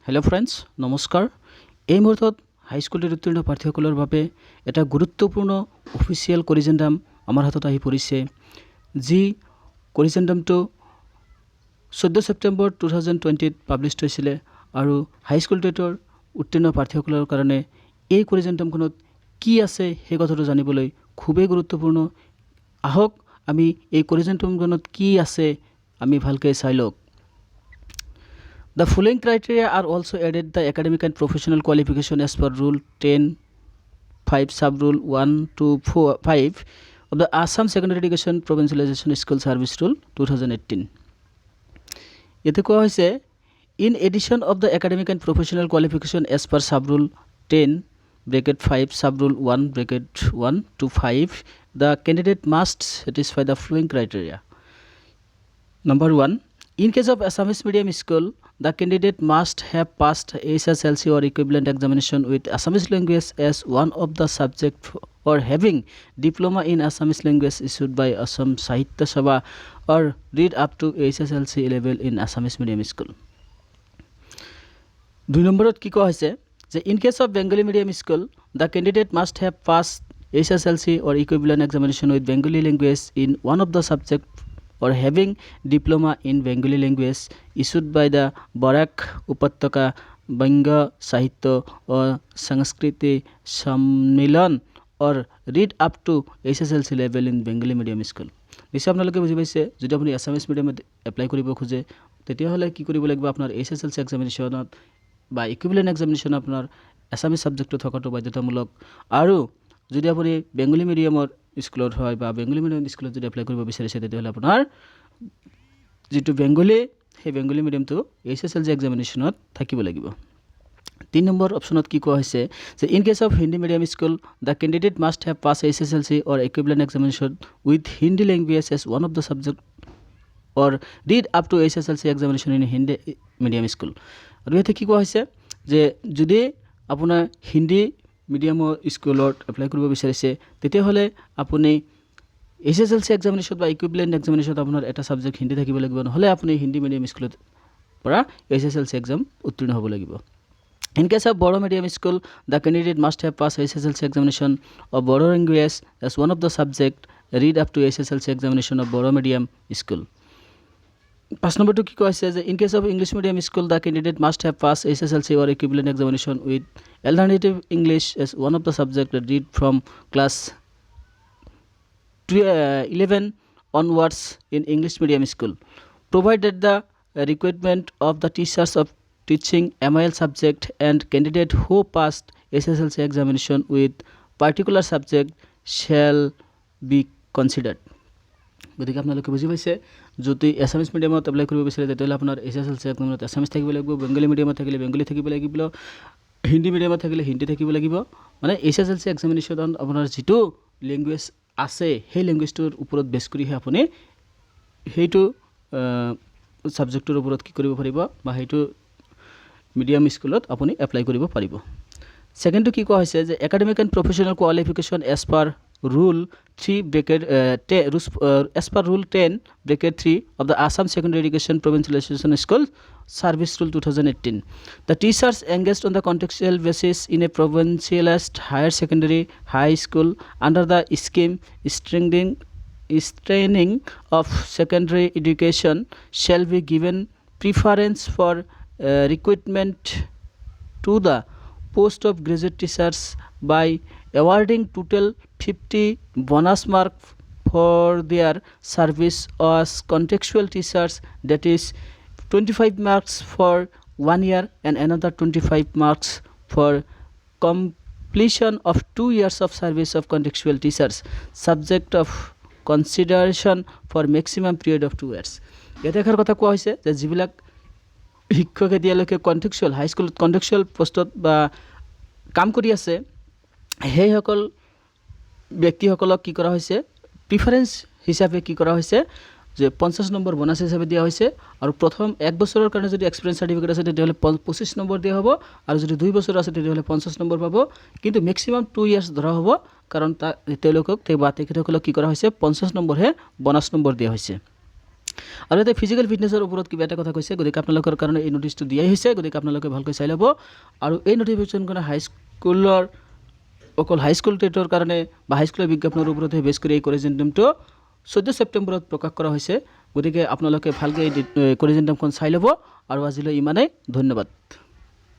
Hello friends नमस्कार এই মুহূৰ্তত হাই স্কুলৰ উত্তীৰ্ণ প্ৰাৰ্থীসকলৰ বাবে এটা গুৰুত্বপূৰ্ণ অফিচিয়েল কৰিজেন্ডাম আমাৰ হাতত আহি পৰিছে যি কৰিজেন্ডামটো 14 সেপ্টেম্বৰ 2020 ত পাবলিশ হৈছিল আৰু হাই স্কুল টেটৰ উত্তীৰ্ণ প্ৰাৰ্থীসকলৰ কাৰণে এই কৰিজেন্ডামখনত কি আছে সেই কথাটো জানিবলৈ খুবেই গুৰুত্বপূৰ্ণ আহক আমি এই কৰিজেন্ডামখনত কি আছে আমি ভালকৈ চাই লওক The following criteria are also added the academic and professional qualification as per Rule 10(5) Sub-Rule 1 to 5 of the Assam Secondary Education Provincialization School Service Rule 2018. Yete koa hoise in addition of the academic and professional qualification as per Sub-Rule 10(5) Sub-Rule 1 (1) to 5 the candidate must satisfy the following criteria. Number 1 in case of Assamese medium school the candidate must have passed SSLC or equivalent examination with Assamese language as one of the subject or having diploma in Assamese language issued by Assam Sahitya Sabha or read up to SSLC level in Assamese medium school. 2 নম্বৰত কি কোৱা হৈছে যে in case of Bengali medium school the candidate must have passed SSLC or equivalent examination with Bengali language in one of the subject or having diploma in Bengali language issued by the Barak Upattaka Banga Sahitya or Sanskriti Sammilan or read up to SSLC level in Bengali medium school. নিশ্চয় আপোনালোকে বুজি পাইছে যদি আপুনি Assamese মিডিয়ামত apply কৰিব খোজে তেতিয়াহ'লে কি কৰিব লাগিব আপোনাৰ SSLC এক্সামিনেশ্যনত বা ইকুইভেলেন্ট এক্সামিনেশ্যন আপোনাৰ আসামিজ সাবজেক্টটো থকাটো বাধ্যতামূলক আৰু যদি আপুনি বেংগলী মিডিয়ামৰ স্কুলত হয় বা বেংগলী মিডিয়াম স্কুলত যদি এপ্লাই কৰিব বিচাৰিছে তেতিয়াহ'লে আপোনাৰ যেটো বেংগলী সেই বেংগলী মিডিয়ামটো SSLC এক্সামিনেশ্যনত থাকিব লাগিব 3 নম্বৰ অপচনত কি কোৱা হৈছে যে in case of Hindi medium school the candidate must have passed SSLC or equivalent examination with Hindi language as one of the subject or read up to SSLC examination in Hindi medium school আৰু এতে কি কোৱা হৈছে যে যদি আপোনাৰ হিন্দি মিডিয়ামৰ স্কুলত apply কৰিব বিচাৰিছে তেতিয়াহ'লে আপুনি SSLC এক্সামিনেশ্যন বা ইকুইভেলেন্ট এক্সামিনেশ্যন আপোনাৰ এটা সাবজেক্ট হিন্দি থাকিব লাগিব নহলে আপুনি হিন্দি মিডিয়াম স্কুলত পৰা SSLC এক্সাম উত্তীৰ্ণ হ'ব লাগিব In case of Bodo medium school the candidate must have passed SSLC examination of Bodo language as one of the subject read up to SSLC examination of Bodo medium school 5 number 2 কি কোৱা হৈছে যে in case of English medium school the candidate must have passed SSLC or equivalent examination with alternative English as one of the subject read from class 11 onwards in English medium school provided the requirement of the teachers of teaching MIL subject and candidate who passed SSLC examination with particular subject shall be considered গতিকে আপোনালোকে বুজি পাইছে যদি Assamese মিডিয়ামত apply কৰিব বিচাৰে তেতিয়াহ'লে আপোনাৰ SSLC এক্সামত এছামিজ থাকিব লাগিব বেংগলী মিডিয়ামত থাকিলে বেংগলী থাকিব লাগিব হিন্দী মিডিয়ামত থাকিলে হিন্দী থাকিব লাগিব মানে SSLC এক্সামিনেশ্যনত আপোনাৰ যেটো ল্যাঙ্গুৱেজ আছে সেই ল্যাঙ্গুৱেজটোৰ ওপৰত বেছ কৰিহে আপুনি হেইটো সাবজেক্টৰ ওপৰত কি কৰিব পাৰিব বা হেইটো মিডিয়াম স্কুলত আপুনি এপ্লাই কৰিব পাৰিব সেকেন্ডটো কি কোৱা হৈছে যে academic and professional qualification as per rule 3 bracket as per rule 10 bracket 3 of the Assam Secondary Education Provincialization School Service Rule 2018 the teachers engaged on the contextual basis in a provincialized higher secondary high school under the scheme strengthening of secondary education shall be given preference for recruitment to the post of graduate teachers by awarding total 50 bonus mark for their service as contextual teachers that is 25 marks for 1 year and another 25 marks for completion of 2 years of service of contextual teachers subject of consideration for maximum period of 2 years ইয়াতে এখাৰ কথা কোৱা হৈছে যে যিবিলাক শিক্ষক এতিয়ালৈকে কন্টেক্সুয়াল হাই স্কুলত কন্টেক্সুয়াল পোষ্টত বা কাম কৰি আছে হেইসকল ব্যক্তিসকলক কি কৰা হৈছে প্ৰিফাৰেন্স হিচাপে কি কৰা হৈছে যে 50 নম্বৰ বোনাস হিচাপে দিয়া হৈছে আৰু প্ৰথম 1 বছৰৰ কাৰণে যদি এক্সপেৰিয়েন্স সাৰ্টিফিকেট আছে তেতিয়াহ'লে 25 নম্বৰ দিয়া হ'ব আৰু যদি 2 বছৰ আছে তেতিয়াহ'লে 50 নম্বৰ পাব কিন্তু ম্যাক্সিমাম 2 ইয়াৰ্স ধৰা হ'ব কাৰণ তেখেতসকলক কি কৰা হৈছে 50 নম্বৰ হে বোনাস নম্বৰ দিয়া হৈছে আৰু এটা ফিজিকেল ফিটনেছৰ ওপৰত কিবা এটা কথা কৈছে, গতিকে আপোনালোকৰ কাৰণে এই নটিচটো দিয়াই হৈছে, গতিকে আপোনালোকে ভালকৈ চাই ল'ব। আৰু এই নটিফিকেশ্যনখন হাইস্কুলৰ অকল হাইস্কুল টেটৰ কাৰণে বা হাইস্কুলৰ বিজ্ঞাপনৰ ওপৰতহে বেছ কৰি এই কৰিজেণ্ডামটো 14 ছেপ্টেম্বৰত প্ৰকাশ কৰা হৈছে। গতিকে আপোনালোকে ভালকৈ এই কৰিজেণ্ডামখন চাই ল'ব। আৰু আজিলৈ ইমানেই, ধন্যবাদ।